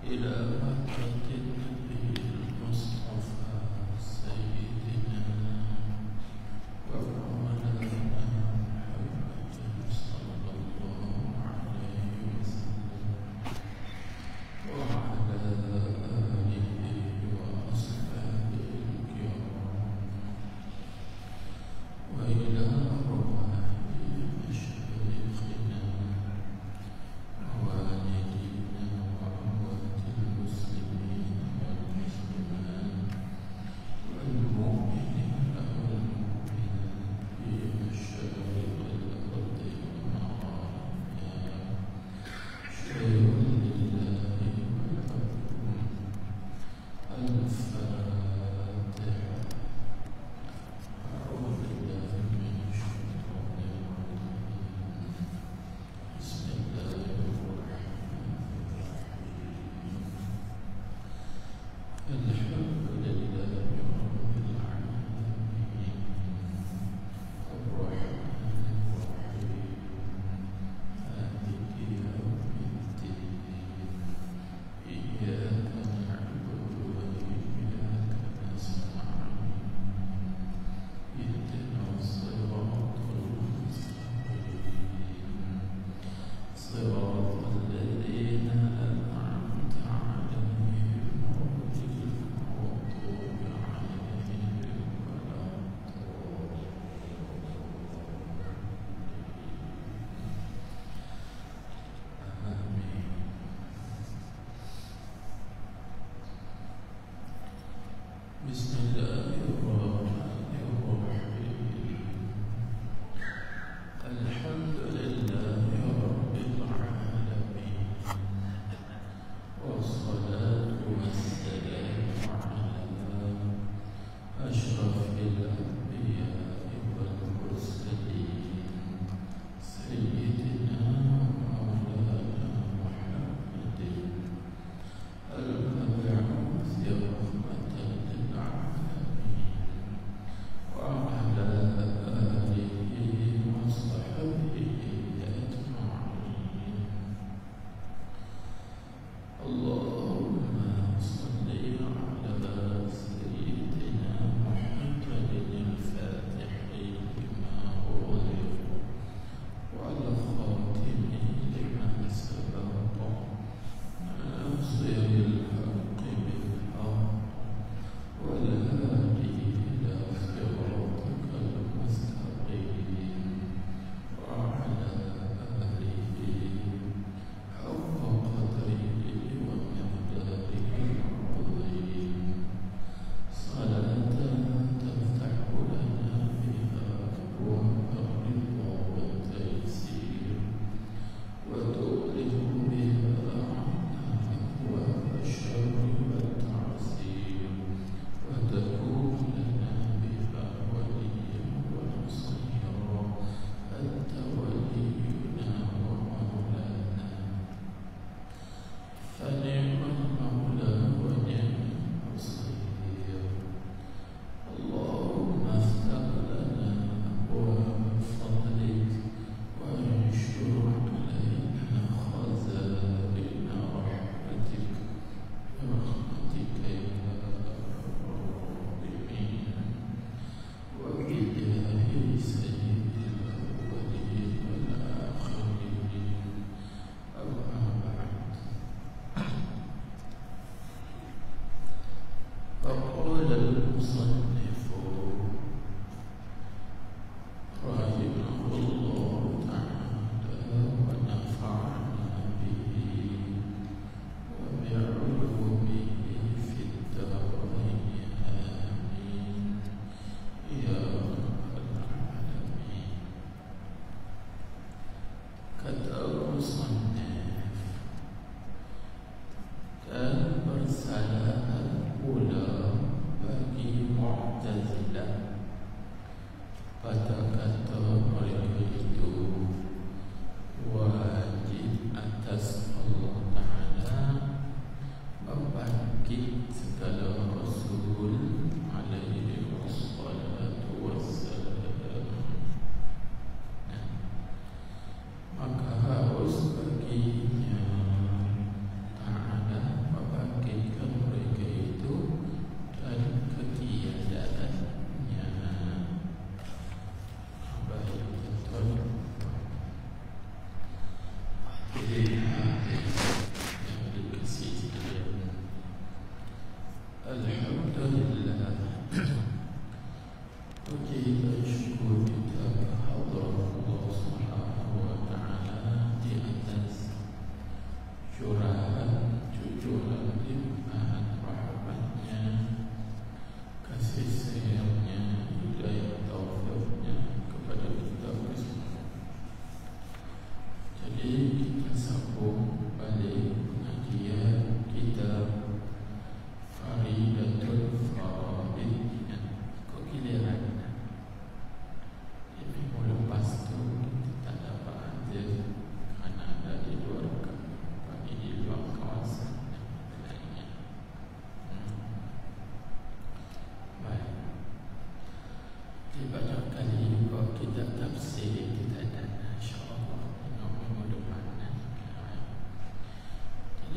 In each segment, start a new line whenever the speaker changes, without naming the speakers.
إلى حضرة النبي المصطفى سيدنا ومولانا محمد صلى الله عليه وسلم وعلى آله وأصحابه الكرام وإلى أرواح مشايخنا ووالدينا وأموات المسلمين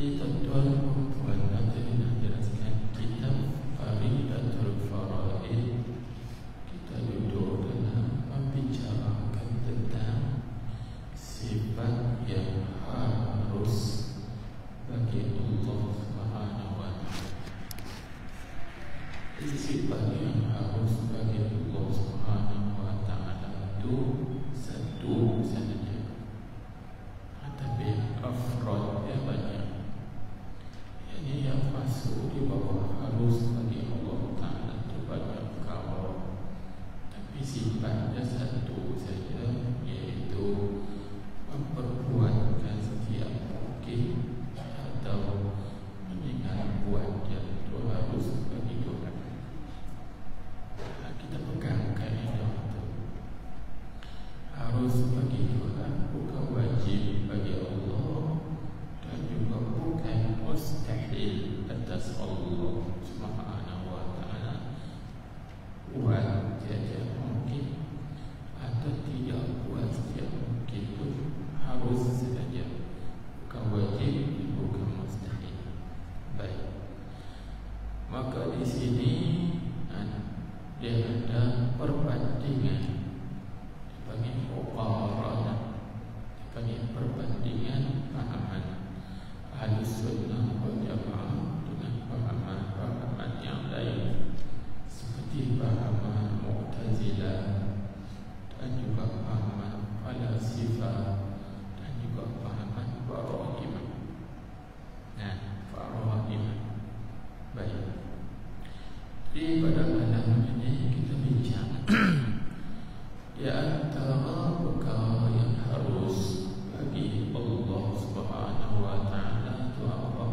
Jadi tuan-tuan dan puan hadirin hadirat sekalian, kitab Faridatul Faraid kita duduk dalam membicarakan tentang sifat yang harus bagi Allah Subhanahu wa Ta'ala. Sifat yang harus bagi Allah Subhanahu wa Ta'ala itu satu saja, tapi afradnya banyak. Ini yang masuk di bawah harus bagi Allah Ta'ala itu banyak perkara, tapi sifatnya satu saja, iaitu memperkuatkan setiap mungkin atau meninggal buatnya itu harus bagi Tuhan. Kita pegang kaidah itu, harus bagi Tuhan, bukan wajib bagi Allah, dan juga bukan mustahil atas Allah Subhanahu wa Ta'ala. Buat saja mungkin atau tidak buat saja mungkin itu harus saja, bukan wajib, bukan mustahil. Baik, maka di sini dia ada perbandingan, dipanggil muqaranah, dipanggil perbandingan pahaman Ahlus Sunnah wal Jamaah dengan pahaman yang lain, seperti pahaman Mu'tazilah dan juga pahaman Falasifah dan juga pahaman Barahimah. Barahimah. Baik, di pada malam ini kita bincang di antara perkara yang harus bagi Allah Subhanahu wa Ta'ala itu apa?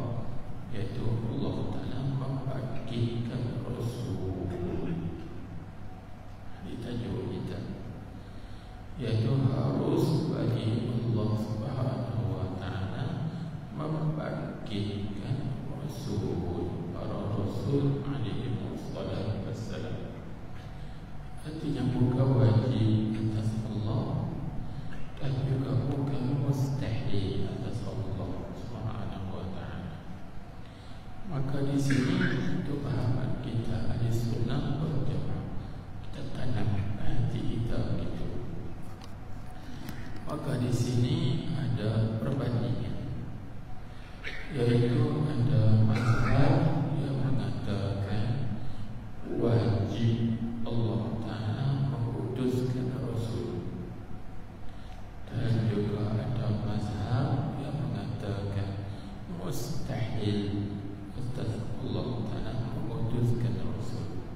Yaitu Allah Ta'ala membangkitkan Rasul. Ditajuk kita, yaitu harus bagi Allah Subhanahu wa Ta'ala membangkitkan Rasul, para Rasul alaihi wassalam. Artinya bukan wajib atas Allah dan juga bukan mustahil atas Allah Subhanahu wa Ta'ala. Maka di sini untuk pahaman kita Ahlus Sunnah wal Jamaah, kita tanam hati kita begitu. Maka di sini ada perbandingan, yaitu ada mazhab yang mengatakan wajib Allah Ta'ala mengutuskan Rasul, dan juga ada mazhab yang mengatakan mustahil atas Allah Ta'ala mengutuskan Rasul.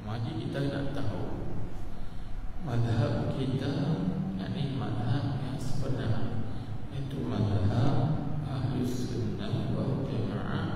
Mari kita nak tahu mazhab kita, yakni mazhab yang sebenar, iaitu mazhab Ahlus Sunnah wal Jamaah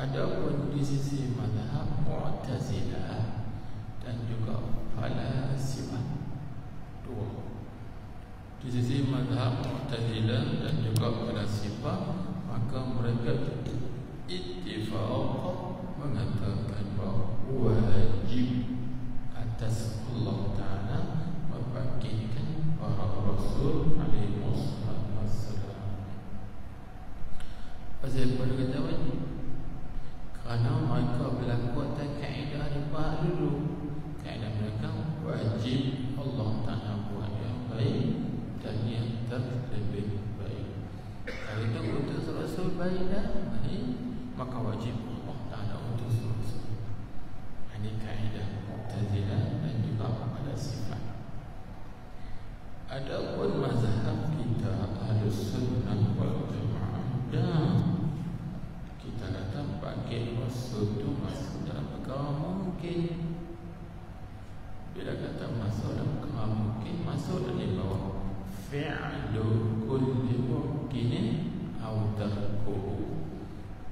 Adapun di sisi mazhab Mu'tazilah dan juga Falasifah, dua. Di sisi mazhab Mu'tazilah dan juga Falasifah, maka mereka ittifaq mengatakan bahawa wajib atas Allah Ta'ala membangkitkan para Rasul alaihi wassalam. Pasal pada kata wajib, kerana mereka berlaku atas kaedah riba dulu. Kaedah mereka wajib Allah Ta'ala buat yang baik dan yang terlebih baik. Kalau itu utus Rasul baik dah baik, maka wajib Allah Ta'ala utus Rasul. Ini kaedah Mu'tazilah dan juga pada sifat. Adapun mazhab kita Ahlus Sunnah wal Jamaah, dan kita kata bangkit Rasul itu masuk dalam perkara mungkin. Bila kata masuk dalam perkara mungkin, masuk dalam bawah fi'lu kulli mungkinin aw tarkuhu,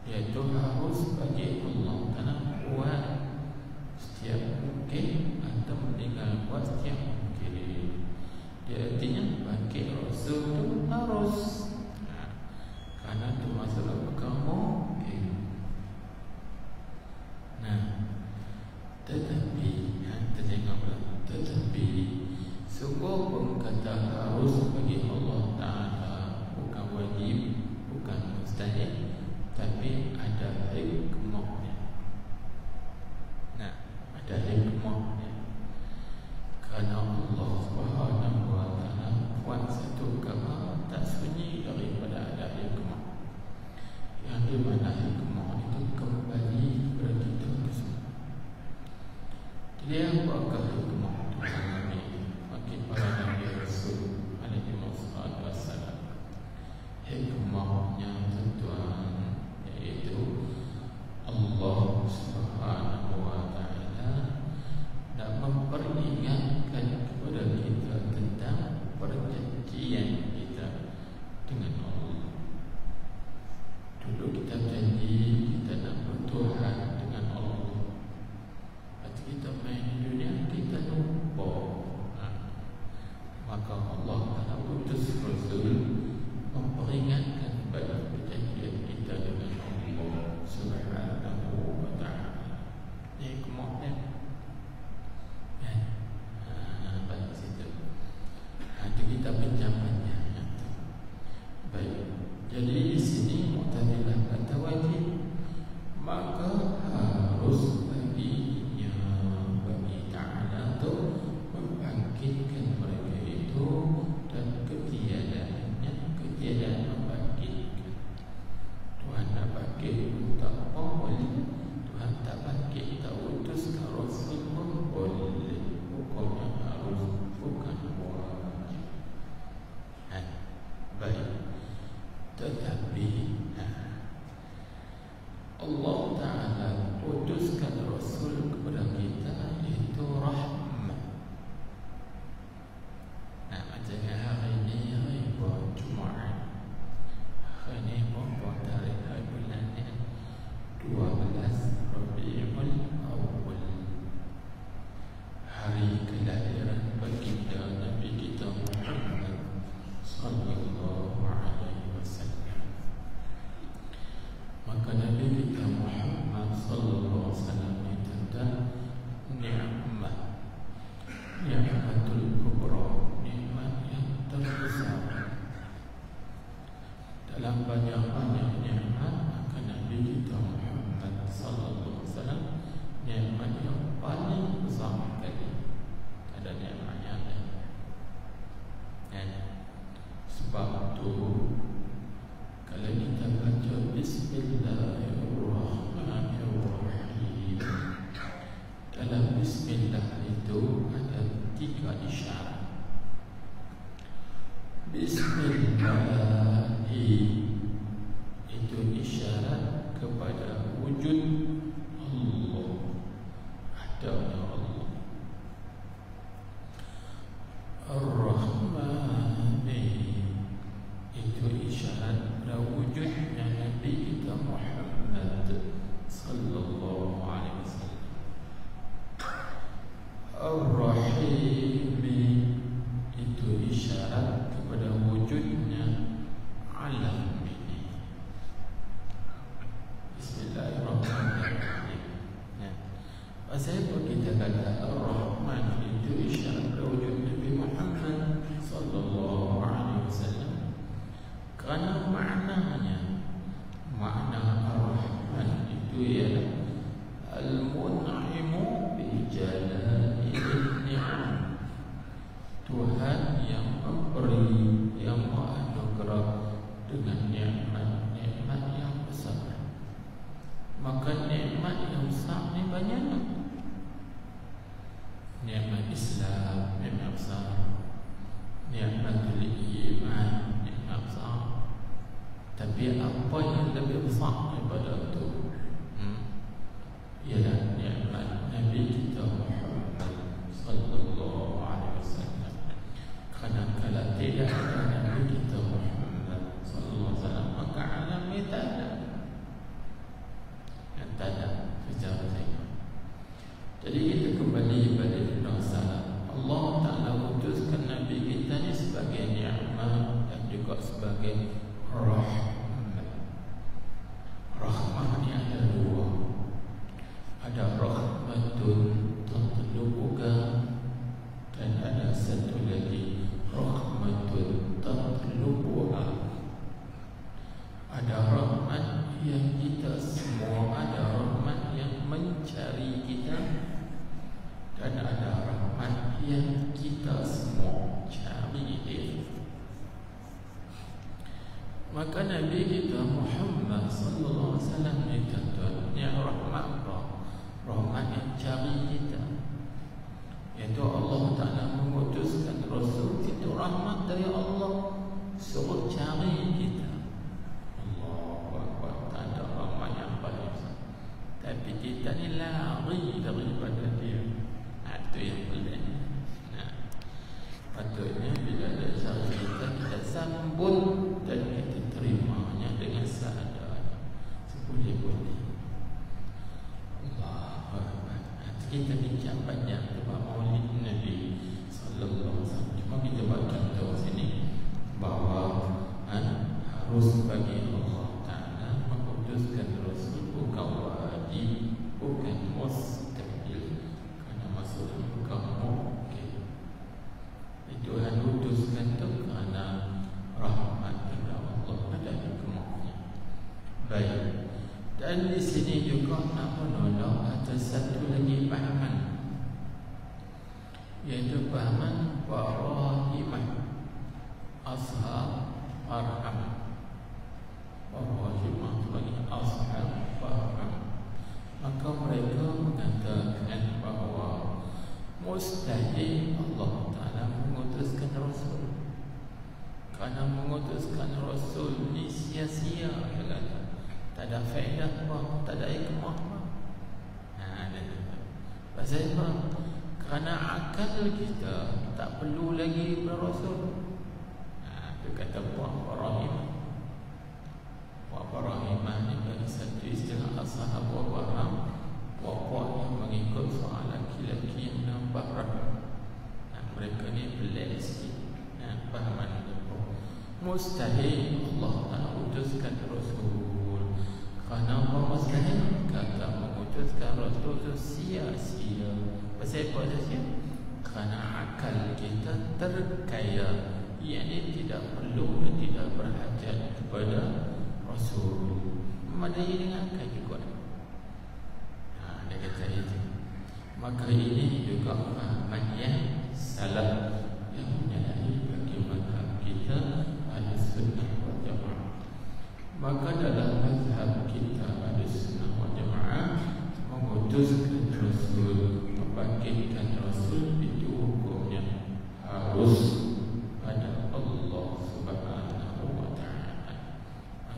iaitu harus bagi Allah Ta'ala buat setiap mungkin atau meninggal buat setiap mungkin. Dia artinya bangkit Rasul itu harus, karena itu masalah perkara mungkin. Tetapi sungguh pun kata harus bagi Allah Ta'ala bukan wajib, bukan mustahil, tapi ada hikmahnya. Ada hikmahnya. Kerana Allah Subhanahu wa Ta'ala buat satu perkara tak sunyi daripada ada hikmah, yang di mana hikmah itu kembali kepada kita semua. Jadi apakah hikmah Tuhan Nabi bagi para Nabi Rasul alaihi wassalam? Hikmahnya tuan, iaitu Allah Subhanahu wa Ta'ala nak memperingatkan kepada kita tentang perjanjian kita dengan Allah. Dulu kita janji kita nak bertuhan dengan Allah, lepas kita main di dunia, kita lupa. Maka Allah Ta'ala utus Rasul memperingatkan pada perjanjian kita dengan Allah Subhanahu wa Ta'ala. Hikmahnya bagi situ. Itu kita pinjamannya. Baik. Jadi di sini Mu'tazilah kata wajib, maka harus baginya, bagi Ta'ala tu membangkitkan mereka itu, dan ketiadaannya ketiadaan membangkitkan. Tuhan nak bangkit pun tak boleh, Tuhan tak bangkit tak utus ke Rasul pun boleh. Hukumnya harus, bukan wajib. Baik. Tetapi Allah Ta'ala utuskan Rasul kepada kita itu rahmat. Macam hari ini hari Jumaat, hari ini berapa tarikh hari bulan ni? 12 Rabiul Awal, hari kelahiran baginda Nabi kita Muhammad sallallahu alaihi wasallam. Maka Nabi kita Muhammad sallallahu alaihi wasallam itu tentang nikmat, nikmatul kubra, nikmat yang terbesar. Dalam banyak-banyak nikmat, maka Nabi kita Muhammad sallallahu alaihi wasallam nikmat yang paling besar sekali. Ada nikmat yang lain. Sebab tu kalau kita baca Bismillahirrahmanirrahim, dalam Bismillah itu ada 3 isyarat. Bismillah itu isyarat kepada wujud Allah, adanya Allah. Ar-Rahmani itu isyarat pada wujudnya Nabi kita Muhammad Maka nikmat yang besar ni banyak. Nikmat Islam, nikmat besar. Nikmatul iman, nikmat besar. Tapi apa yang lebih besar daripada itu? Ialah nikmat Nabi kita Muhammad sallallahu alaihi wasallam. Kerana kalau tidak ada Nabi kita Muhammad sallallahu alaihi wasallam, maka alam ini tak ada. Yang tak ada secara zahir. Jadi kita kembali pada masalah Allah Ta'ala utuskan Nabi kita ni sebagai ni'mah dan juga sebagai rahmat. Rahmah ni ada dua. Ada rahmatun tatlubuka dan ada satu lagi rahmatun tatlubuha. Ada rahmat yang kita semua, ada rahmat yang mencari kita, dan ada rahmat yang kita semua cari dia. Maka Nabi kita Muhammad sallallahu alaihi wasallam ni kata, ni rahmat apa? Rahmat yang cari kita, iaitu Allah Ta'ala mengutuskan Rasul itu rahmat dari Allah, suruh cari kita. Allahu Akbar, tak ada rahmat yang paling besar. Tapi kita ni lari daripada dia. Itu yang pelik. Patutnya bila ada cari kita sambut dan kita terimanya dengan seadanya, seboleh-boleh. Allahu Akbar. Kita bincang banyak tentang Maulid Nabi sallallahu alaihi wasallam. Cuma kita buat contoh sini bahawa harus bagi Allah Ta'ala mengutuskan Rasul bukan wajib, bukan mustahil, kerana maksudnya bukan mungkin. Tuhan utuskan itu kerana rahmat dari Allah dan hikmahnya. Baik. Dan di sini juga nak menolak ada satu lagi pahaman, iaitu pahaman Barahimah Ashab Arham. Barahimah lagi Ashab Arham. Maka mereka mengatakan bahawa mustahil Allah Ta'ala mengutuskan Rasul, kerana mengutuskan Rasul ni sia-sia, tak ada faedah apa, tak ada hikmah apa. Pasal apa? Kerana akal kita tak perlu lagi berasul. Dia kata buah Barahimah. Buah Barahimah ni bagi satu istilah ashab Barahim, puak-puak yang mengikut soal laki-laki yang nampak rahmat. Mereka ni pelik sikit. Fahaman mereka. Mustahil Allah Ta'ala utuskan Rasul. Kerana apa mustahil? Kata mengutuskan Rasul itu sia-sia. Pasal apa sia-sia? Kerana akal kita terkaya, yakni tidak perlu dan tidak berhajat kepada Rasul. Memadai dengan akal juga. Dia kata itu. Maka ini juga fahaman yang salah, yang menyalahi bagaimana kita Ahlussunnah wal Jamaah. Maka dalam mazhab kita Ahlussunnah wal Jamaah, mengutuskan Rasul, membangkitkan Rasul itu hukumnya harus pada Allah Subhanahu wa Ta'ala.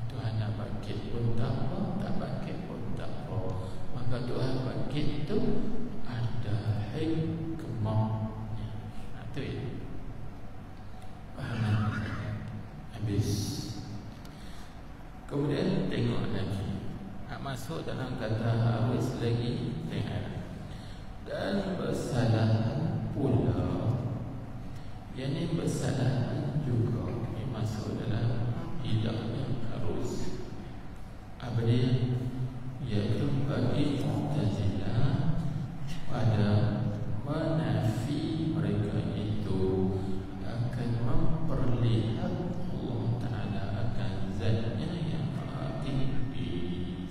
Tuhan nak bangkit pun tak apa, tak bangkit pun tak apa. Maka Tuhan bangkit itu ada hikmahnya. Itu ya. Faham? Habis. Kemudian tengok lagi, nak masuk dalam kata harus lagi tengok. Dan bersalahan pula, yakni bersalahan juga ini masuk dalam tidak yang harus. Apa dia? Iaitu bagi Mu'tazilah pada menafi mereka itu akan memperlihat Allah Ta'ala akan zatnya yang maha tinggi.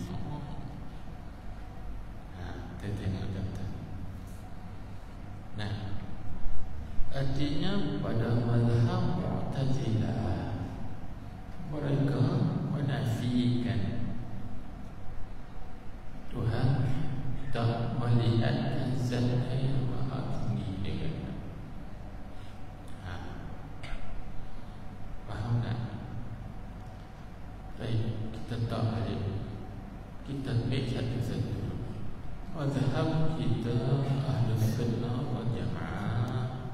Kita tengok kata. Artinya pada mazhab Mu'tazilah mereka menafikan letak balik, kita ambil satu-satu. Mazhab kita Ahlus Sunnah wal Jamaah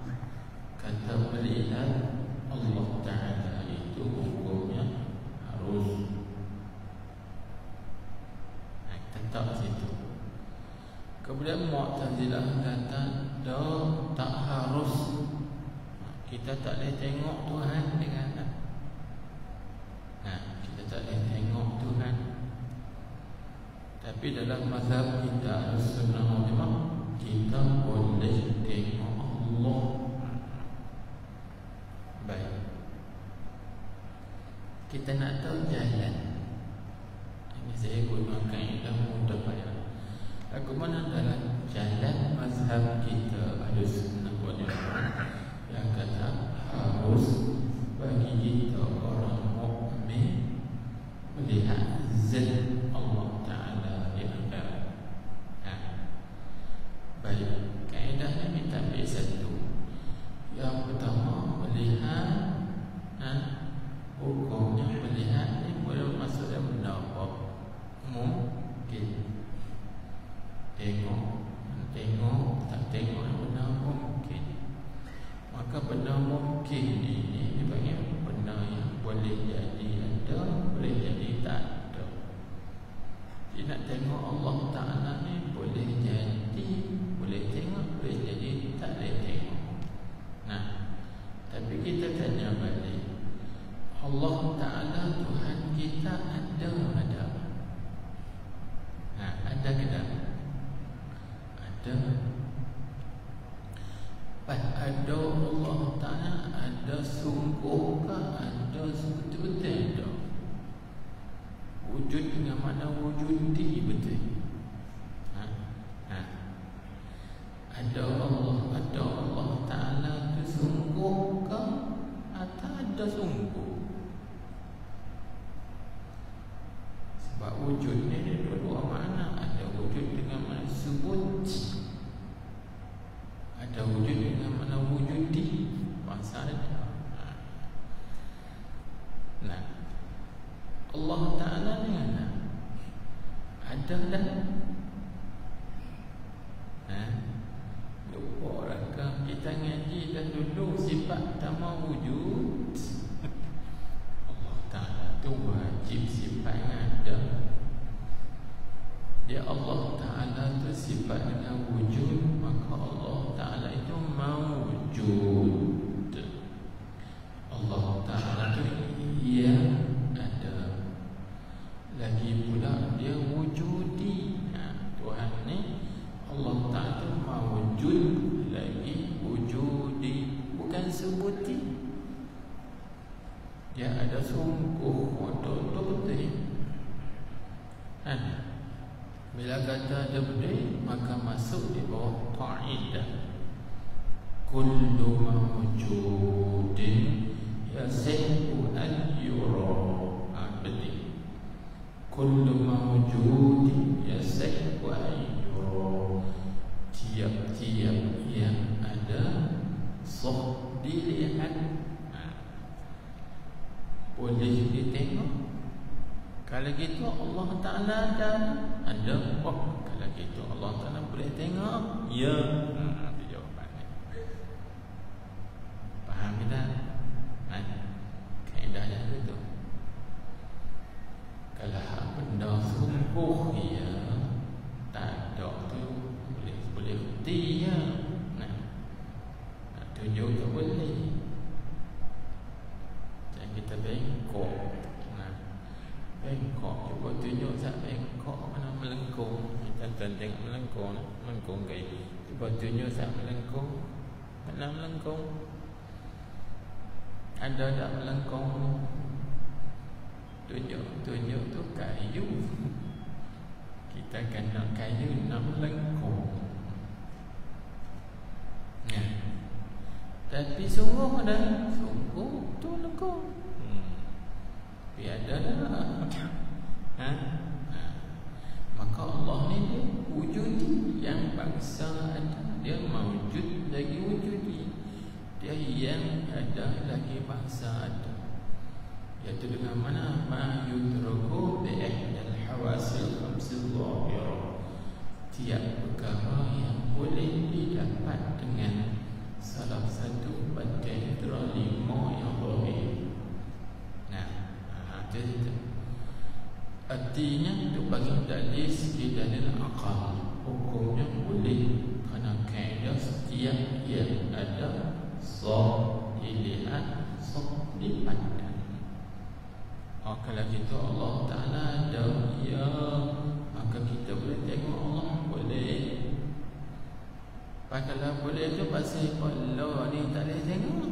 kata melihat Allah Ta'ala itu hukumnya harus. Tetap situ. Kemudian Mu'tazilah kata tak harus. Kita tak boleh tengok Tuhan dengan kita tak boleh tengok Tuhan. Tapi dalam mazhab kita Sunnah wal Jamaah, kita boleh tengok Allah. Baik, kita nak tahu jalan. Ini saya gunakan yang mudah ya. Bagaimana dalam jalan mazhab kita Ahlus Sunnah wal Jamaah yang kata harus bagi kita orang mukmin melihat zat Allah Ta'ala yang ada. Baik, kaedahnya kita ambil satu. Yang pertama, melihat hukumnya melihat ni boleh masuk dalam benda apa? Mungkin tengok tak tengok benda mungkin. Maka benda mungkin ini dipanggil benda yang boleh jadi ada, boleh jadi tak ada. Jadi nak tengok Allah Ta'ala ni boleh jadi, boleh tengok, boleh jadi tak boleh tengok. Tapi kita tanya balik, Allah Ta'ala Tuhan kita ada? Ada ke tak? Ada. Ada Allah Ta'ala, ada sungguhkah? Ada betul-betul ada. Wujud dengan mana wujudi betul. Ada Allah Ta'ala tu sungguhkah atau ada sungguh? Sebab wujud ni ada dua makna. Ada wujud dengan makna subut, ada wujud dengan makna wujudi. Bahasa ada. Allah Ta'ala ni ada dah. Lupa orang kan kita ngaji dah dulu sifat utama wujud. Allah Ta'ala tu wajib sifat ada. Dia Allah Ta'ala tu sifat dengan wujud, maka Allah Ta'ala itu mawujud. Allah Ta'ala tu yang ada. Lagi pula dia wujudi. Tuhan ni Allah Ta'ala tu mawujud lagi wujudi, bukan subuti. Dia ada sungguh, betul-betul. Bila kata ada betul, maka masuk di bawah qa'idah kullu mawjudin yasihu an yura. Betul. Kullu mawjudin yasihu an yura. Tiap-tiap yang ada sah dilihat, boleh ditengok. Kalau gitu Allah Ta'ala ada. Oh, kalau gitu Allah Ta'ala boleh tengok. Ya. Itu jawapannya. Faham tak? Kaedahnya itu. Kalau benda sungguh ya tak ada tu boleh bukti ya. Nak tunjuk tak boleh. Jangan kita bengkok. Bengkok cuba tunjuk tak bengkok mana melengkung. Tuan-tuan tengok melengkung gaya. Cuba tunjuk tak melengkung. Mana melengkung? Ada tak melengkung? Tunjuk tu kayu. Kita kena kayu nak melengkung. Tapi sungguh ada. Sungguh tu melengkung. Tiada dah. Maka Allah ni dia wujudi yang bangsa ada. Dia mawujud lagi wujudi. Dia yang ada lagi bangsa ada. iaitu dengan mana ma yudraku bi ihdal hawasil khamsil zahirah, tiap perkara yang boleh didapat dengan salah satu panca indera lima yang zahir. Jadi artinya untuk bagi dalil segi dalil akal, hukumnya boleh kerana kaedah setiap yang ada sah dilihat, sah dipandang. Kalau kita Allah Ta'ala ada, ya, maka kita boleh tengok Allah, boleh. Kalau boleh tu pasal Allah ni tak boleh tengok.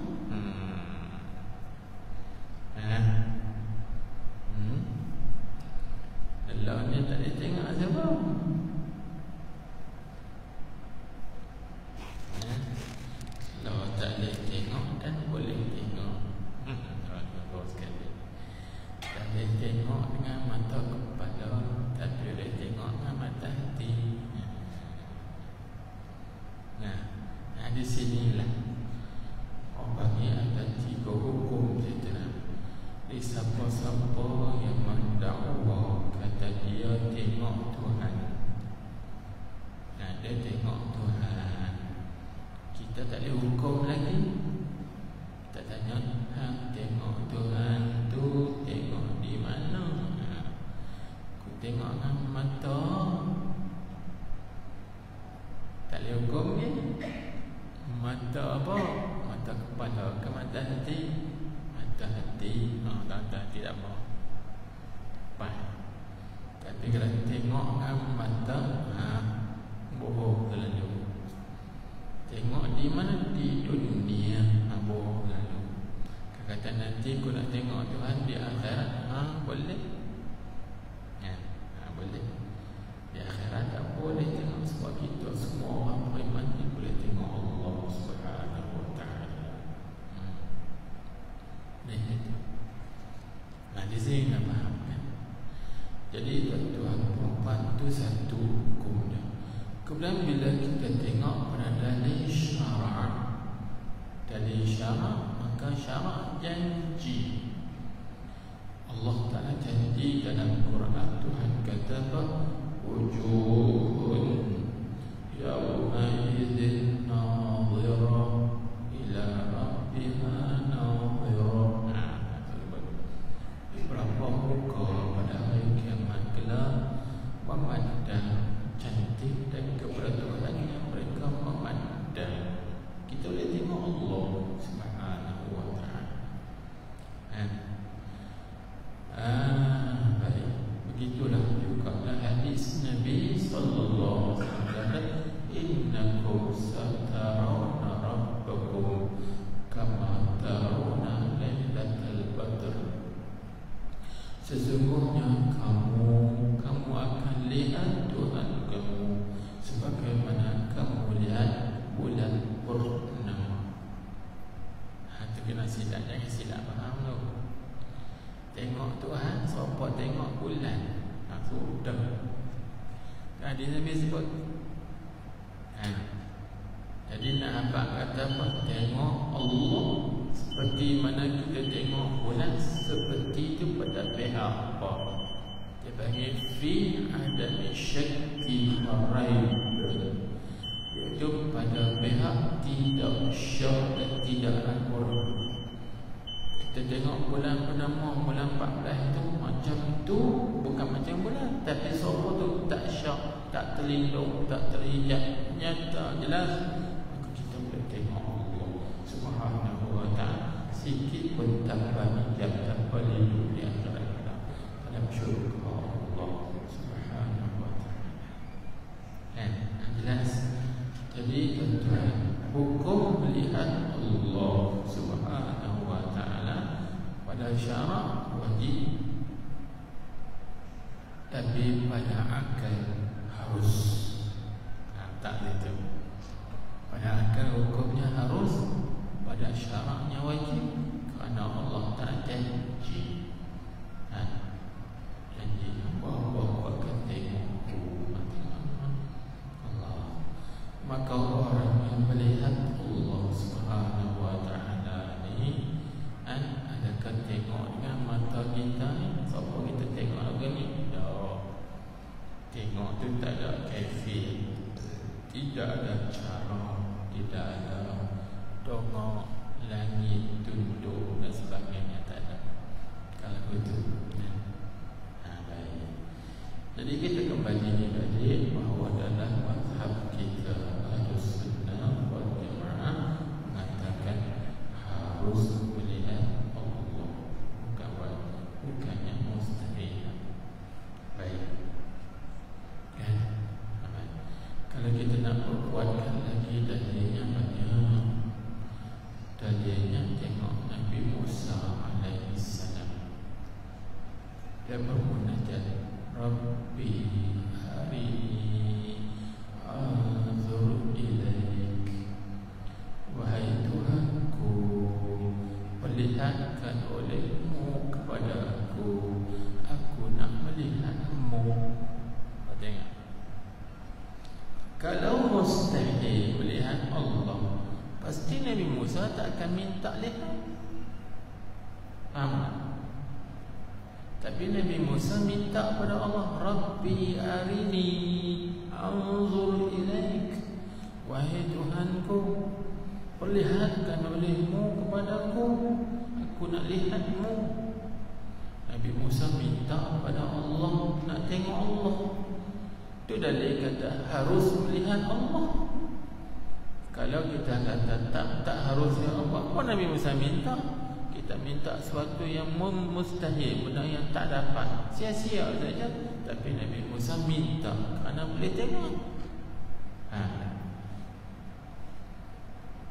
Allah ni tak boleh tengok siapa? Allah tak boleh tengok dan boleh tengok. Bagus sekali. Tak boleh tengok dengan mata kepala, tak boleh tengok dengan mata hati. Di sinilah orang bagi ada 3 hukum saja. Siapa-siapa yang mendakwa kata dia tengok Tuhan, dia tengok Tuhan, kita tak boleh hukum lagi. Kita tanya, tengok Tuhan tu tengok di mana? Aku tengok dengan mata, tak boleh hukum ni. Mata apa? Mata kepala ke mata hati? Mata hati. Mata hati tak apa. Tapi kalau tengok dengan mata, bohong terlalu. Tengok di mana? Di dunia, bohong terlalu. Kata nanti aku nak tengok Tuhan di akhirat, boleh. Boleh. Di akhirat tak boleh tengok, sebab kita semua orang beriman ni boleh tengok Allah Subhanahu wa ta'ala. Di sini nak faham kan? Jadi tuan-tuan perempuan tu satu hukumnya. Kemudian bila kita tengok pada dalil syarak, dalil syarak, maka syarak janji. Allah Ta'ala janji dalam Quran, Tuhan kata apa? Wujuhun yawma'idhin nadhirah ila rabbiha nadhirah. Berapa muka pada hari kiamat kelak memandang cantik dan kepada Tuhan yang mereka memandang. Kita boleh tengok Allah Subhanahu wa ta'ala. Baik, begitulah juga hadis Nabi sallallahu alaihi wasallam, innakum satarawna rabbakum kama tarawna lailatal badr. Sesungguhnya kamu akan lihat Tuhan kamu sebagaimana kamu lihat bulan purnama. Itu kena silap, jangan silap faham tu. Tengok Tuhan, siapa tengok bulan, sudah. Tadi Nabi sebut. Jadi nak apa kata apa? Tengok Allah seperti mana kita tengok bulan, seperti itu pada pihak apa? Dia panggil fi adami syakki wa raib, iaitu pada pihak tidak syak dan tidak ragu. Kita tengok bulan purnama, bulan 14 itu macam tu, bukan macam bulan, tapi suara tu tak syak, tak terlindung, tak terhijab, nyata jelas. Maka kita boleh tengok Allah Subhanahu wa ta'ala. Sikit pun tanpa hijab, tanpa lindung di antara kita dalam syurga Allah Subhanahu wa ta'ala. Jelas. Jadi tuan-tuan, hukum melihat Allah Subhanahu wa ta'ala pada syarak wajib, tapi pada akal harus. Tak begitu. Pada akal hukumnya harus, pada syaraknya wajib, kerana Allah tak janji. Janji bahawa akan tengok Allah. Maka orang yang melihat Allah Subhanahu wa ta'ala ni, adakah tengok dengan mata tidak ada cara, tidak ada dongok langit tunduk dan sebagainya, tak ada. Kalau begitu, baik. Jadi kita kembali ni tadi bahawa dalam mazhab kita Ahlussunnah wal Jamaah mengatakan harus melihat Allah, bukannya mustahil. Baik. Kalau kita nak perkuatkan lagi dalilnya banyak. Dalilnya tengok Nabi Musa alaihi salam. Dia bermunajat, Rabbi arini anzur ilaik. Wahai Tuhanku, perlihatkan olehmu kepada aku nak melihatmu. Tengok. Kalau mustahil melihat Allah, pasti Nabi Musa tak akan minta lihat. Faham? Tapi Nabi Musa minta kepada Allah, Rabbi arini anzur ilaik. Wahai Tuhanku, perlihatkan olehmu kepadaku, aku nak lihatmu. Nabi Musa minta kepada Allah nak tengok Allah. Itu dalil kata harus melihat Allah. Kalau kita kata tak harus ya Allah, apa Nabi Musa minta? Kita minta sesuatu yang mustahil, benda yang tak dapat, sia-sia saja. Tapi Nabi Musa minta kerana boleh tengok.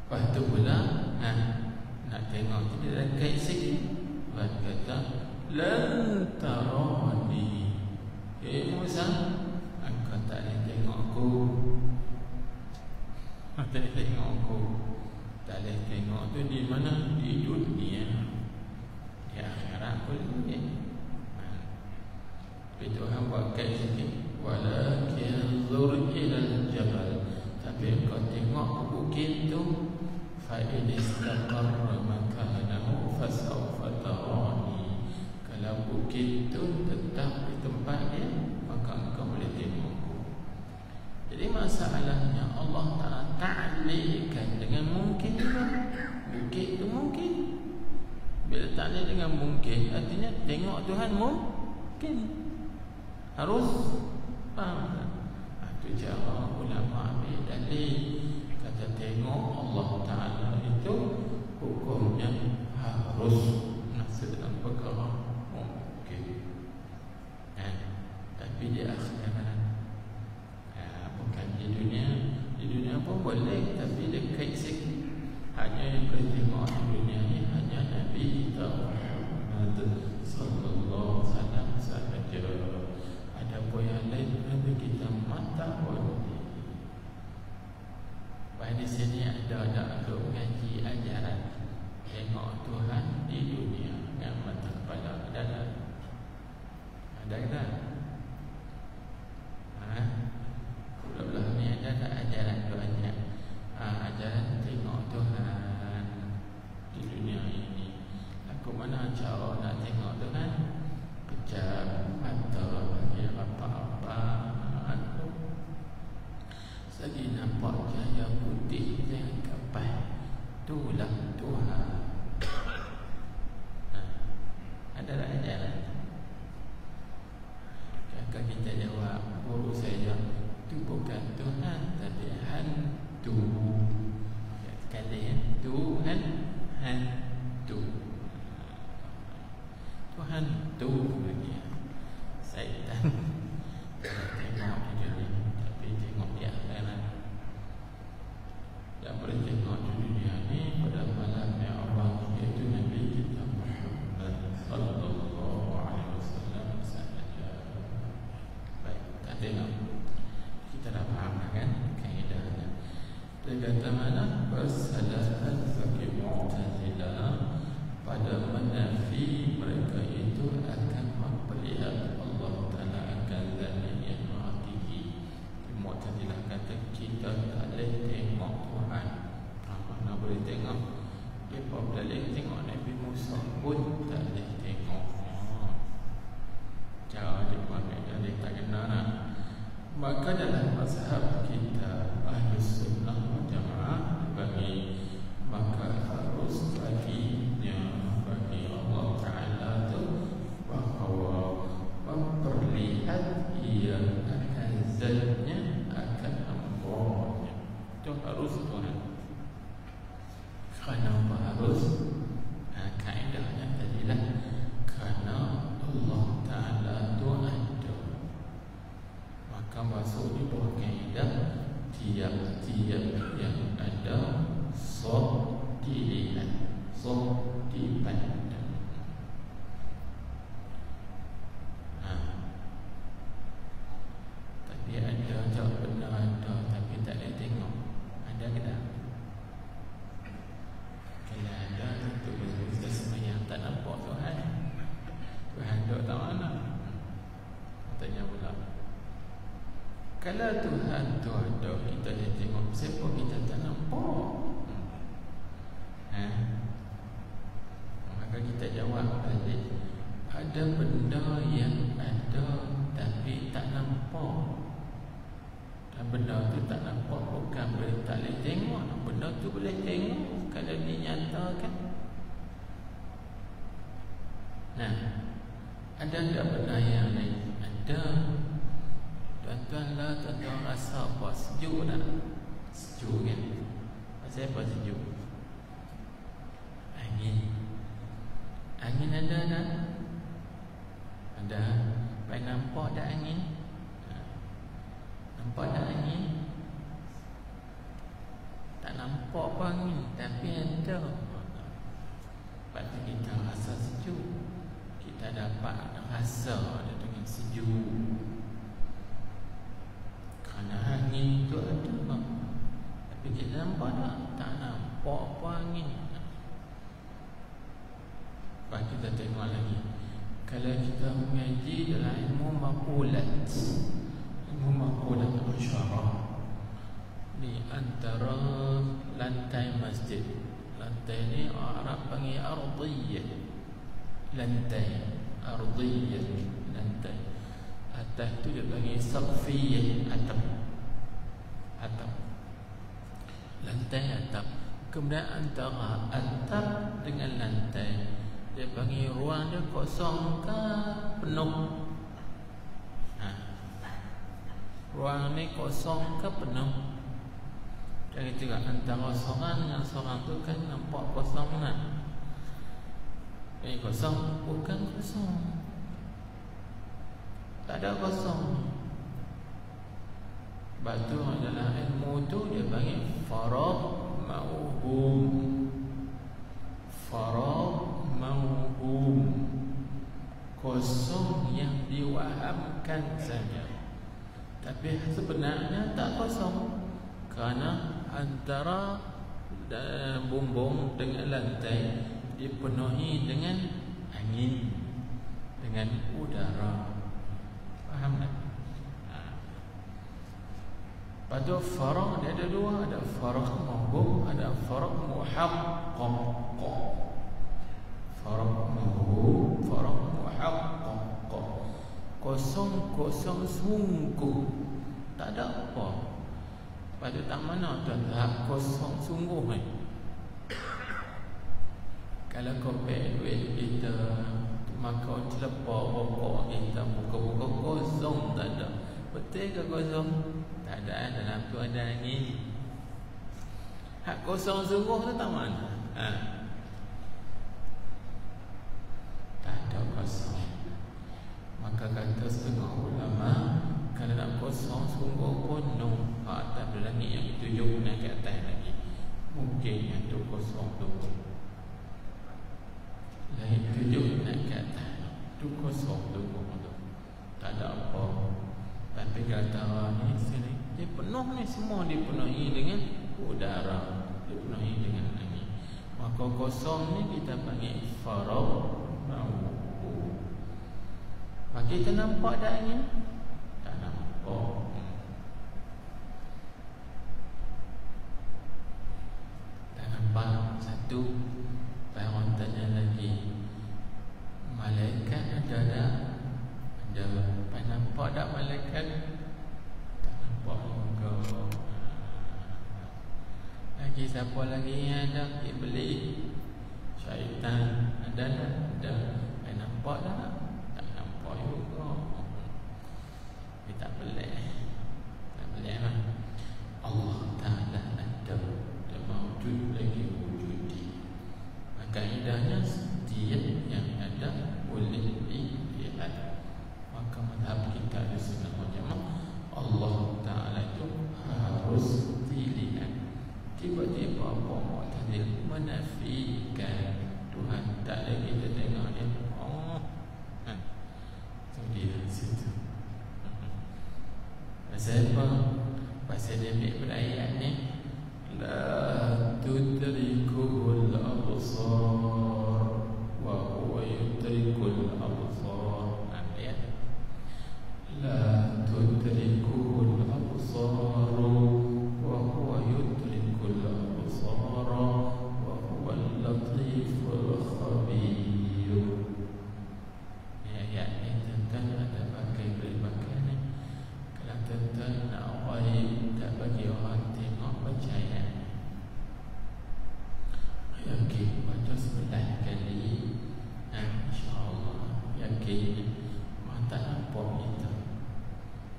Lepas tu pula nak tengok tidak ada kait sikit. Lepas kata lan tarani. Musa, engkau tak boleh tengok aku. Tak boleh tengok aku. Tak boleh tengok tu di mana? Di dunia. Di akhirat boleh. Tapi Tuhan buat kait sikit. Walakin zur ilal jabal. Tapi engkau tengok bukit tu, fa in istaqarra makanahu fasawfa tarani. Kalau bukit tu tetap di tempat dia, maka engkau boleh tengok aku. Jadi masalahnya Allah Ta'ala ta'liqkan dengan mungkin juga. Bukit tu mungkin. Bila ta'liq dengan mungkin, artinya tengok Tuhan mungkin. Harus faham tak? Itu cara ulama ambil dalil. Kata tengok Allah Ta'ala itu hukumnya harus. Maksud dalam perkara mungkin. Tapi di akhirat, bukan di dunia. Di dunia pun boleh, tapi dekat sikit. Hanya yang boleh tengok di dunia ni hanya Nabi kita Muhammad sallallahu alaihi wasallam sahaja. Ada pun yang lain Nabi kita mata pun. Baik, di sini ada untuk mengaji ajaran tengok Tuhan di dunia dengan mata kepala. Ada tak? Belah ni ada tak ajaran banyak? Ajaran tengok Tuhan di dunia ini. Aku mana cara nak tengok Tuhan? Pejam mata bagi apa-apa. Lagi nampak cahaya putih yang kapai. Itulah Tuhan. Ada tak ajaran? Kakak kita jawab, guru saya, itu bukan Tuhan, tapi hantu. Sekali Tuhan, hantu. Tuhan tu lagi Syaitan. Tengok dia ni, tapi tengok dia akhirat. Dan boleh tengok di dunia ni pada malam yang Allah, iaitu Nabi kita Muhammad sallallahu alaihi wasallam sahaja. Baik, tak tengok. Kita dah faham kan kaedahnya. Dia kata mana? Bersalahkan bagi Mu'tazilah pada menafi mereka itu akan melihat Allah Ta'ala akan zat yang maha tinggi. Mu'tazilah kata kita tak boleh tengok Tuhan. Mana boleh tengok? Dia pun boleh tengok Nabi Musa pun tak boleh tengok. Cara dia pakai, dia tak kena nak. Maka dalam mazhab kita Ahlus Sunnah wal Jamaah bagi maka harus bagi Allah Ta'ala tu bahawa memperlihat ia akan zatnya, akan amrahnya. Itu harus Tuhan. Kerana apa harus? Kaedahnya tadilah kerana Allah Ta'ala tu ada. Maka masuk di bawah kaedah tiap-tiap yang ada sok dilihat, sok dipandang. Tapi ada jawab benar ada, tapi tak boleh tengok. Ada ke tak? Kalau ada, tentu kita semayang tak nampak Tuhan. Tuhan duduk tak mana? Tanya pula. Kalau Tuhan tu ada, kita boleh tengok. Siapa kita tak nampak? Maka kita jawab balik. Ada benda yang ada tapi tak nampak. Dan benda tu tak nampak bukan boleh tak boleh tengok. Benda tu boleh tengok kalau dinyatakan. Nah, ada tak benda yang lain? Ada. Tuan-tuan lah, tuan-tuan rasa apa? Sejuk tak? Sejuk kan? Pasal apa sejuk? Angin. Angin ada tak? Ada. Baik nampak tak angin? Nampak tak angin? Tak nampak apa angin, tapi ada. Lepas tu kita rasa sejuk. Kita dapat rasa dengan sejuk. Kerana angin tu ada. Tapi kita nampak tak? Tak nampak apa angin. Lepas kita tengok lagi. Kalau kita mengaji dalam ilmu maqulat, ilmu maqulat masyarah, di antara lantai masjid. Lantai ni Arab panggil ardiyah. Lantai ardiyah, lantai. Atas tu dia panggil saqfiyah, atap. Atap. Lantai atap. Kemudian antara atap dengan lantai, dia panggil ruang dia kosong ke penuh? Ruang ni kosong ke penuh? Jadi juga antara seorang dengan seorang tu kan nampak kosong kan? Ini kosong? Bukan kosong. Tak ada kosong. Batu adalah ilmu tu dia panggil faragh mauhum. Faragh mauhum, kosong yang diwahamkan saja. Tapi sebenarnya tak kosong. Kerana antara bumbung dengan lantai dipenuhi dengan angin, dengan udara. Faham tak? Pada faragh dia ada dua. Ada faragh mauhum, ada faragh muhaqqaq. Faragh mauhum, faragh muhaqqaq. Kosong-kosong sungguh. Tak ada apa. Pada tak mana tuan-tuan kosong sungguh kan? Kalau kau pay duit kita, maka terlepas rokok kita, buka-buka kosong tak ada. Betul ke kosong? Tak ada, dalam tu ada angin. Hak kosong sungguh tu tak mana? Tak ada kosong. Maka kata setengah ulama, kalau nak kosong sungguh pun no. Tak ada langit yang ditunjuk naik ke atas lagi. Mungkin yang tu kosong tu. Langit tunjuk naik ke atas, tu kosong tu. Tak ada apa. Tapi kata ni sini, dia penuh ni, semua dipenuhi dengan udara, dipenuhi dengan angin. Maka kosong ni kita panggil faragh mauhum. Kita nampak tak angin? Tak nampak. Tak nampak. Satu. Orang tanya lagi, malaikat ada tak? Ada. Nampak tak malaikat? siapa lagi yang ada? Iblis, syaitan. Ada tak? Ada. Nampak tak? Tak nampak juga. Dia tak pelik. Tak pelik lah. Allah Ta'ala ada. Dia mawujud lagi wujudi. Kaedahnya setiap yang ada boleh dilihat. Maka mazhab kita di Sunnah wal Jamaah, Allah Ta'ala itu harus dilihat. Tiba-tiba apa Mu'tazil menafikan Tuhan tak ada, kita tengok dia. Itu dia situ. Pasal apa? Pasal dia ambil perayaan ni, la tudrikul absar wa huwa yudrikul absar. Ayat la tudrikul absar wa huwa yudrikul absar wa huwa al-latiful khabir. Ayat ni tentang ada bagai-bagai ni. Kalau tentang nak ghaib, tak bagi orang tengok, percaya. Yakin baca 11 kali, insya-Allah yakin mata nampak kita.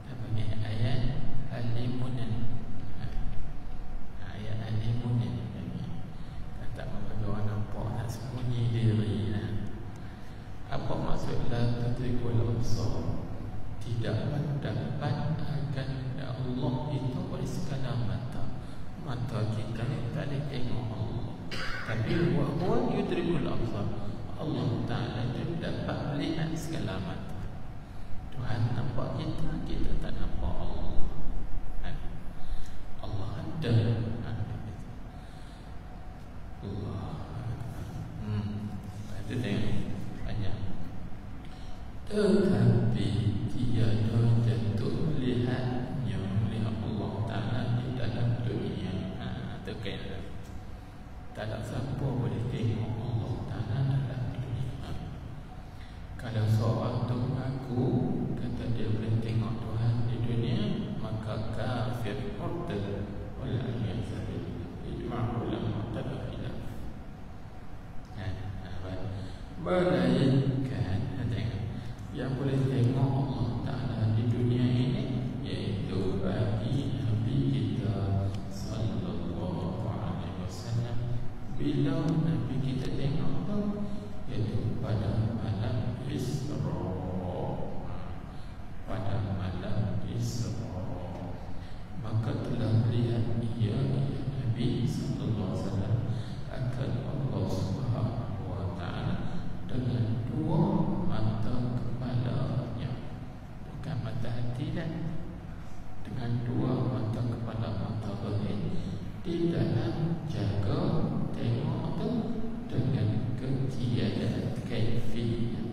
Tak bagi ayat alimunan. Ayat alimunan ni tak bagi orang nampak, nak sembunyi diri. Apa maksudnya tudrikul absar? Tidak mendapat akan Allah itu oleh sekadar mata. Mata kita ni tak boleh tengok Allah, tapi huwa yudrikul absar. Allah Ta'ala itu dapat melihat segala mata. Tuhan nampak kita, kita tak nampak Allah. Allah ada. Allah. Itu tengok banyak. Tetapi tiada jatuh lihatnya melihat Allah Ta'ala di dalam dunia. Terkait tak ada siapa boleh tengok Allah Ta'ala dalam dunia. Kalau seorang tu mengaku kata dia boleh tengok Tuhan di dunia, maka kafir murtad wal-a'yadzalillah. Ijma' ulama tak ada khilaf. Melainkan yang boleh tengok Allah Ta'ala di dunia ini, iaitu bagi Nabi kita sallallahu alaihi wasallam. Bila Nabi kita tengok tu, iaitu pada malam Isra. Pada malam Isra, maka telah melihat ia Nabi sallallahu alaihi wasallam akan Allah Subhanahu wa Ta'ala dengan dua mata kepalanya, bukan mata hati, dan dengan dua mata kepala, mata zahir, di dalam jaga tengok tu dengan ketiadaan kaifiyah,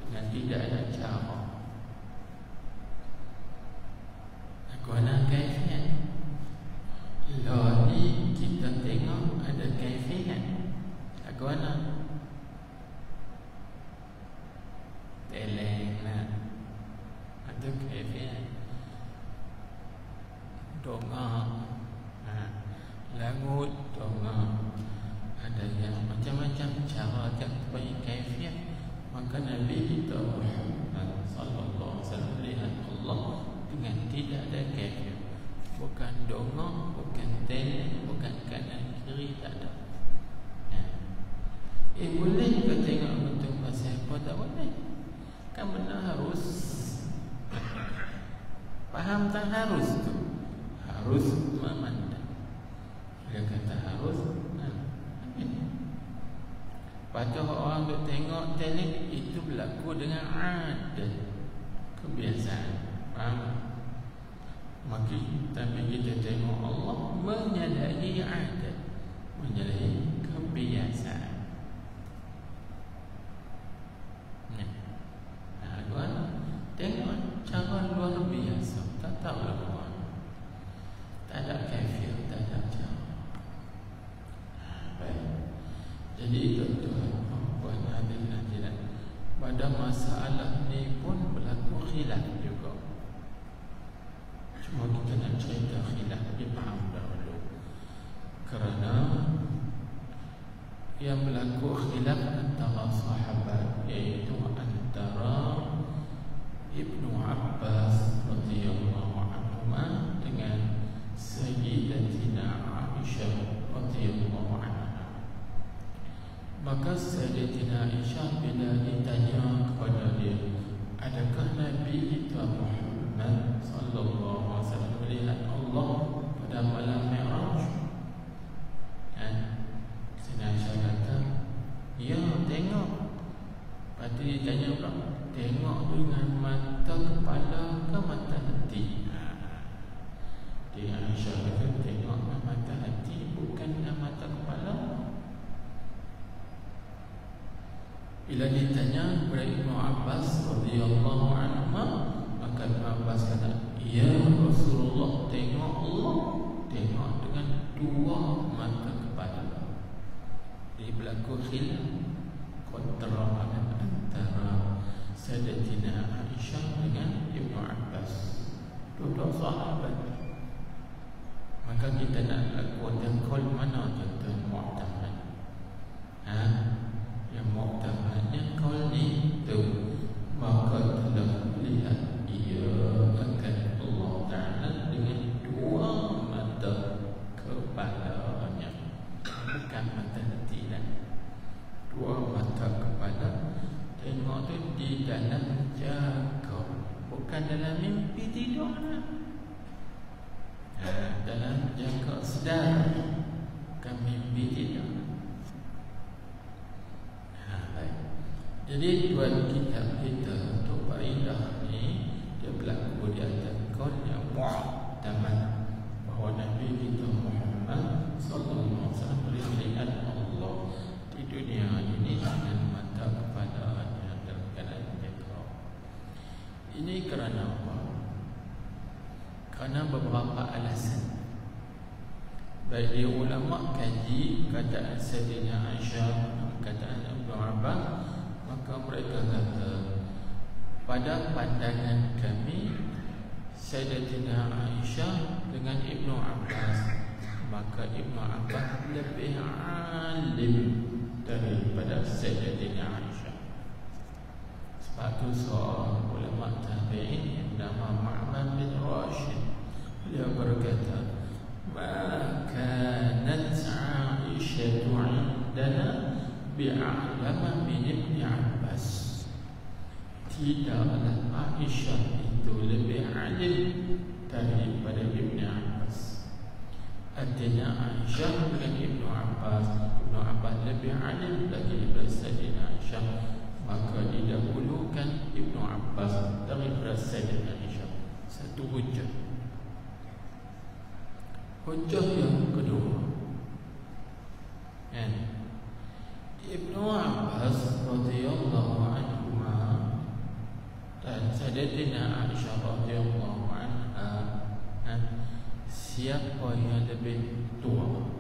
dengan tidak ada cara. Aku nak kaifiyah. Lari kita tengok ada kaifiyah. Aku nak teleng lah, ada kaifiyah. Dongak, langut, dongak, ada yang macam-macam cara supaya kaifiyah. Maka Nabi kita Muhammad sallallahu alaihi wasallam lihat Allah dengan tidak ada kaifiyah, bukan dongak, bukan teleng, bukan kanan kiri, tak ada. Boleh ke tengok betul pasal apa? Tak boleh. Kan benda harus faham, tak harus tu, harus memandang. Dia kata harus. Pada orang tu tengok telek itu berlaku dengan adat, kebiasaan. Faham? Maka tapi kita tengok Allah menyalahi adat, menyalahi kebiasaan. Tengok cara luar biasa, tak tahu lah orang. Tak ada kaifiyah, tak ada cara. Baik. Jadi tuan-tuan, puan hadirin hadirat, pada masalah ni pun berlaku khilaf juga. Cuma kita nak cerita khilaf, dipaham dahulu. Kerana Abbas kata, ya Rasulullah, tengok Allah, tengok dengan dua mata kepala. Jadi berlaku khilaf kontra antara Sayyidatina Aisyah dengan Ibnu Abbas, dua sahabat. Maka kita nak lakukan kaul mana tuan-tuan mu'tamad? Yang mu'tamadnya kaul ni tu, maka telah lihat ia akan Allah Ta'ala dengan dua mata kepalanya, bukan mata hati lah. Dua mata kepala. Tengok tu di dalam jaga, bukan dalam mimpi tidur lah. Dalam jaga sedar, bukan mimpi tidur. Baik. Jadi tuan kitab kita untuk faedah ni, dia berlaku di atas kaul yang mu'tamad, bahawa Nabi kita Muhammad sallallahu alaihi wasallam melihat Allah di dunia ini dengan mata kepalanya dalam keadaan jaga. Ini kerana apa? Kerana beberapa alasan. Baik dia ulama kaji kataan Sayyidatina Aisyah, kataan Ibnu Abbas, maka mereka kata, pada pandangan kami Sayyidatina Aisyah dengan Ibnu Abbas, maka Ibnu Abbas lebih alim daripada Sayyidatina Aisyah. Sebab tu seorang ulama tabi'in yang bernama Ma'man bin Rashid, dia berkata, ma kanat Aisyah indana bi'alama min Ibn Abbas. Tidaklah Aisyah itu lebih alim daripada Ibn Abbas. Artinya Aisyah dengan Ibn Abbas lebih alim daripada Sayyidatina Aisyah, maka didahulukan Ibn Abbas daripada Sayyidatina Aisyah. Satu hujah. Hujah yang kedua, Ibn Abbas radhiyallahu anhu dan Sayyidatina Aisyah radhiyallahu anha, siapa yang lebih tua?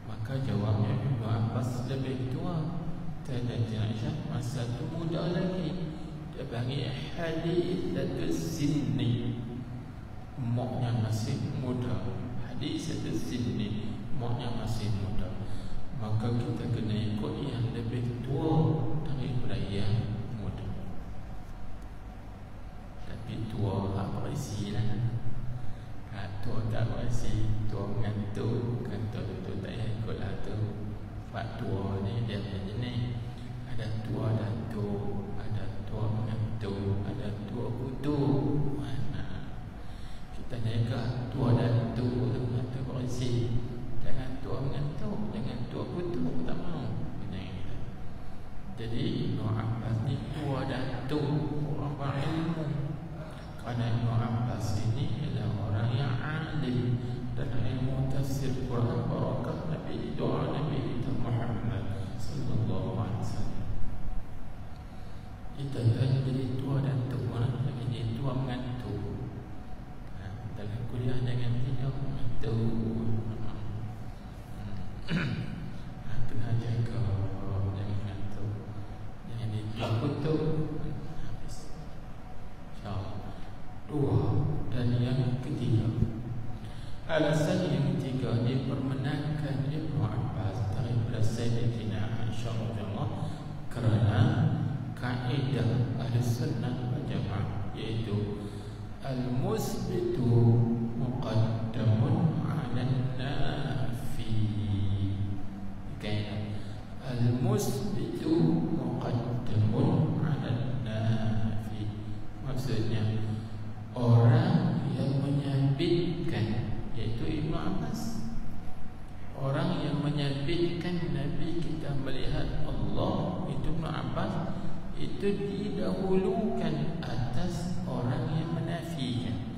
Maka jawabnya Ibn Abbas lebih tua. Sayyidatina Aisyah masa tu muda lagi. Dia panggil hadithatus sinni, maknya masih muda. Hadithatus sinni, maknya masih muda. Maka kita kena ikut yang lebih tua daripada yang muda. Tapi tua tak berisi lah. Tua tak berisi, tua mengantuk, kantor tu tak payah ikut lah tu. Sebab tua ni dia macam ni, ada tua datuk, ada tua mengantuk, ada tua kutu. Kita jaga tua datuk tu, tu berisi. Jangan tua mengantuk, jangan tua kutu, tak mau. Jadi Ibn Abbas ni tua datuk, orang berilmu. Kerana Ibn Abbas ini adalah orang yang alim, dan ilmu tafsir Quran barakah Nabi, doa Nabi kita Muhammad sallallahu alaihi wasallam. Kita jangan jadi tua datuk, jangan jadi tua mengantuk. Dalam kuliah jangan tidur mengantuk. Kena jaga, jangan mengantuk, jangan dikutuk. Dua. Dan yang ketiga, alasan yang ketiga dipermenangkan Ibnu Abbas daripada Sayyidatina Aisyah radhiyallahu, kerana kaedah Ahlussunnah wal Jamaah, iaitu al-musbitu muqaddamun 'ala an-nafi. Kaedah al-musbitu muqaddamun 'ala an-nafi, maksudnya orang yang menyabitkan, iaitu Ibnu Abbas, orang yang menyabitkan Nabi kita melihat Allah, itu Ibnu Abbas, itu didahulukan atas orang yang menafikan.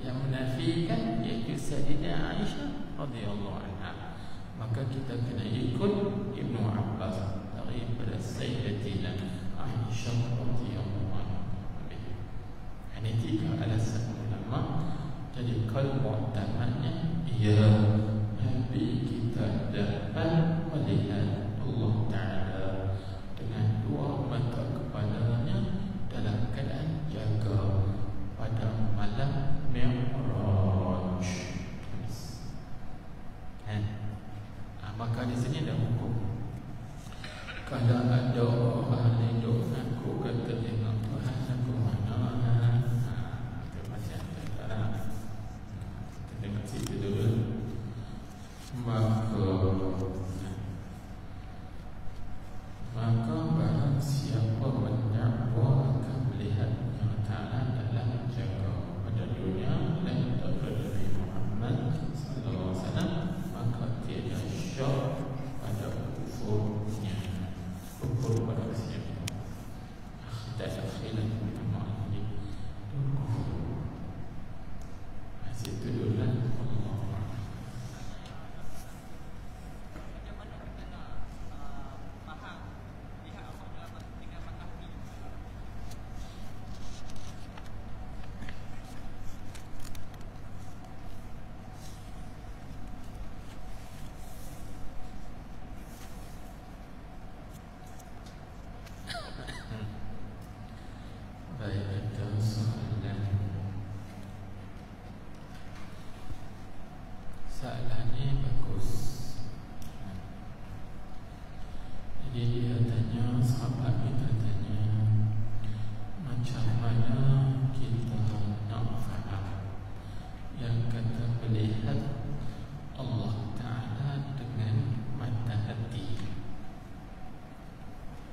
Yang menafikan iaitu Sayyidatina Aisyah radhiyallahu anha. Maka kita kena ikut Ibnu Abbas daripada Sayyidatina Aisyah radhiyallahu anha. Ini 3 alasan ulama. Jadi kalau mu'tamadnya ya Nabi kita dapat melihat Allah Ta'ala dengan 2 mata kepalanya dalam keadaan jaga pada malam Mi'raj. Maka di sini ada hukum. Kalau ada orang yang aku kata tengok Tuhan aku mana, itu macam tu lah. Kita tengok situ dulu. Maka barang siapa mendakwa akan melihat Allah Ta'ala dalam jaga pada dunia dan pada Nabi Muhammad sallallahu alaihi wasallam, maka tiada syak pada kufurnya. Kufur pada siapa? Tak ada khilaf ulama ini. Situ dulu lah. Soalan ni bagus. Jadi dia tanya, sahabat kita tanya, macam mana kita nak faham yang kata melihat Allah Ta'ala dengan mata hati.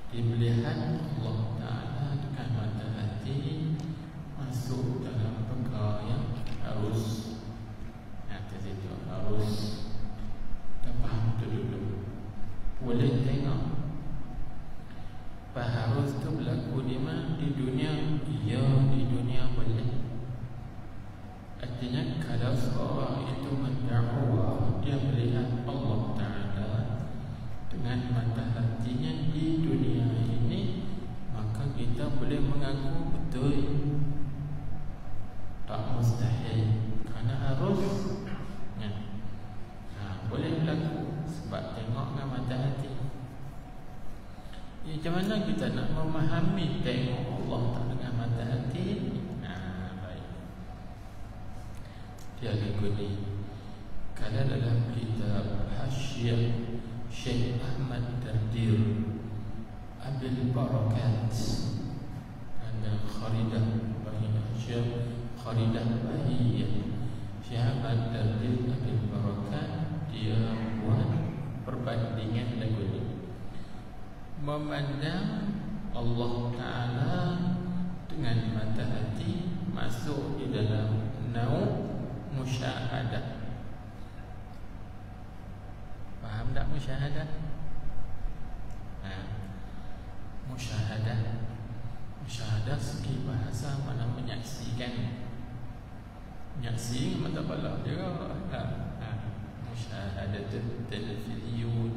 Melihat Allah Ta'ala dengan mata hati masuk dalam perkara yang harus kita faham dulu. Boleh tengok harus tu berlaku di mana? Di dunia. Ya, di dunia boleh. Artinya kalau seorang itu mendakwa dia melihat Allah Ta'ala dengan mata hatinya di dunia ini, maka kita boleh mengaku betul. Tak mustahil, kerana harus boleh berlaku sebab tengok dengan mata hati. Macam mana kita nak memahami tengok Allah tak dengan mata hati? Baik. Dia gini. Kalau dalam kitab Hasyiah Syekh Ahmad Dardir Abil Barakat ada Kharidah Bahiyah Syekh Kharidah Bahiyah Syekh Ahmad Dardir Abil Barakat, dia buat perbandingan lagu ini. Memandang Allah Ta'ala dengan mata hati masuk di dalam nau' musyahadah. Faham tak musyahadah? Musyahadah. Musyahadah segi bahasa mana menyaksikan. Menyaksikan mata kepala dia. Musyahadatul televizyon,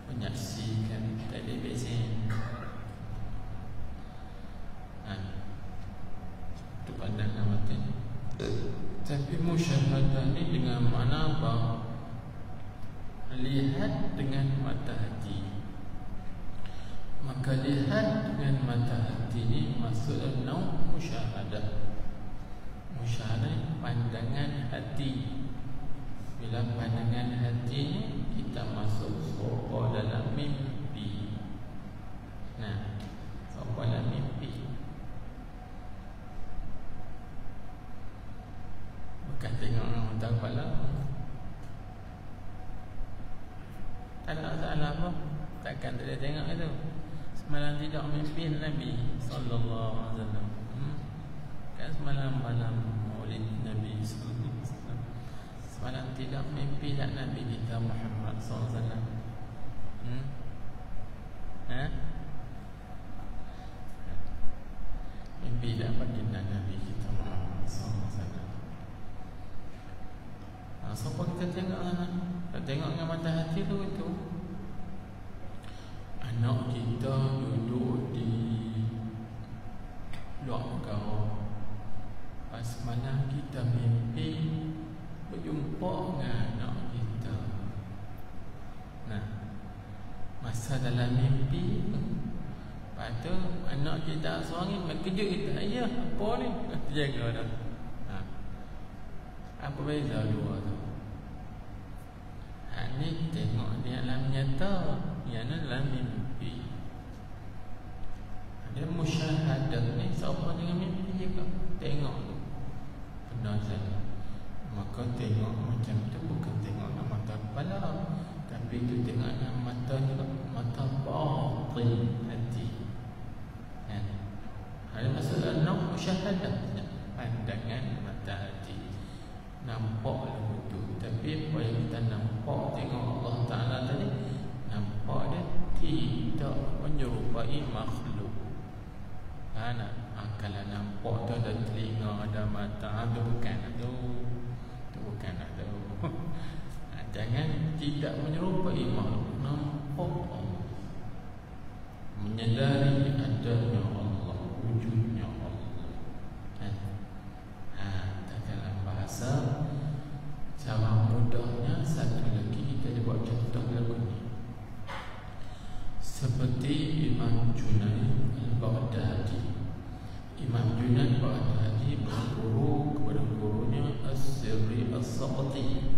menyaksikan televisi. Itu pandangan mata. Tapi musyahadah ni dengan makna apa? Lihat dengan mata hati. Maka lihat dengan mata hati ni maksudnya nau' musyahadah. Musyahadah pandangan hati. Bila pandangan hati ni kita masuk sopa dalam mimpi. Sopa dalam mimpi. Bukan tengok orang mata kepala. Tak ada masalah apa. Takkan tak ada tengok itu. Semalam tidak mimpi Nabi sallallahu alaihi wasallam. Kan semalam malam Maulid Nabi sallallahu alaihi wasallam. Semalam tidak mimpi tak Nabi kita Muhammad sallallahu alaihi wasallam. Mimpi tak baginda Nabi kita Muhammad sallallahu alaihi wasallam. Siapa kita tengok anak? Tengok dengan mata hati tu itu. Anak kita duduk di luar kau semalam kita mimpi berjumpa dengan anak kita. Nah, masa dalam mimpi lepas tu anak kita seorang ni kejut kita, ayah apa ni? Jaga dah. Apa beza dua tu? Ni tengok dia dalam nyata, yang dalam mimpi. Dia musyahadah ni sama dengan mimpi juga. Tengok tu benar saja. Maka tengok macam tu bukan tengok dengan mata kepala, tapi tu tengok dengan mata juga, mata batin hati. Ada masalah nak musyahadah, pandangan mata hati. Nampak lah betul. Tapi apa yang kita nampak tengok Allah Ta'ala tadi, nampak dia tidak menyerupai makhluk. Kalau nampak tu ada telinga, ada mata, tu bukan tu. Tu bukan tu. Jangan tidak menyerupai makhluk. Nampak Allah, menyadari adanya Allah, wujudnya Allah. Dalam bahasa cara mudahnya, satu lagi kita buat contoh lagu ni. Seperti Imam Junaid al-Baghdadi. Imam Junaid al-Baghdadi berguru kepada gurunya As-Sirri As-Saqati.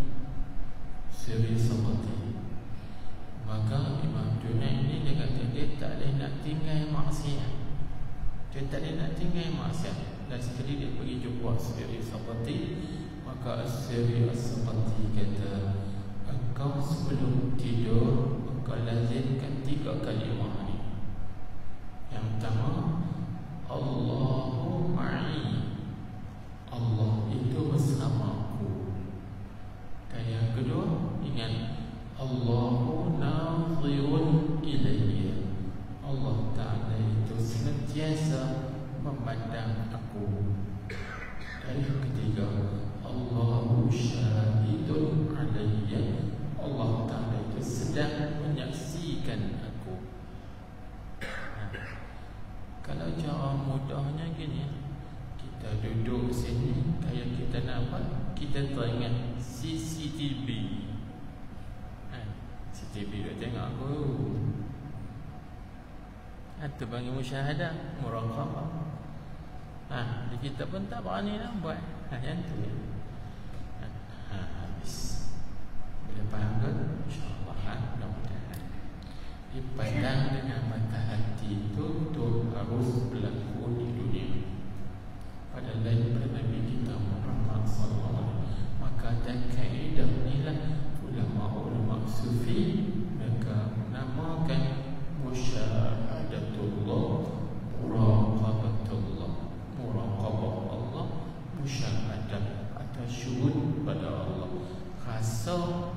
Sirri As-Saqati. Maka Imam Junaid ni dia kata dia tak boleh nak tinggal maksiat. Dia tak boleh nak tinggal maksiat. Dan sekali dia pergi jumpa Sirri As-Saqati, maka Sirri As-Saqati kata, engkau sebelum tidur engkau lazimkan 3 kalimah ni. Yang pertama, Allahu ma'i, Allah itu bersamaku. Dan yang kedua, ingat, Allahu nazirun ilayya, Allah Ta'ala itu senantiasa memandang aku. Dan yang ketiga, Allahu syahidun alayya, Allah Ta'ala itu sedang menyaksikan aku. Kalau cara mudahnya gini, kita duduk sini, kayak kita nampak, kita teringat CCTV. CCTV dia tengok aku. Itu panggil musyahadah, muraqabah. Di kita pun tak berani nak buat. Yang tu ya. Habis. Bila faham kan? InsyaAllah mudah-mudahan. Dipandang dengan mata hati itu harus berlaku di dunia. Pada lain pada Nabi kita Muhammad SAW. Maka ada kaedah inilah ulama-ulama sufi mereka menamakan musyahadatullah, muraqabatullah. Muraqabah Allah, musyahadah atau syuhud pada Allah. Rasa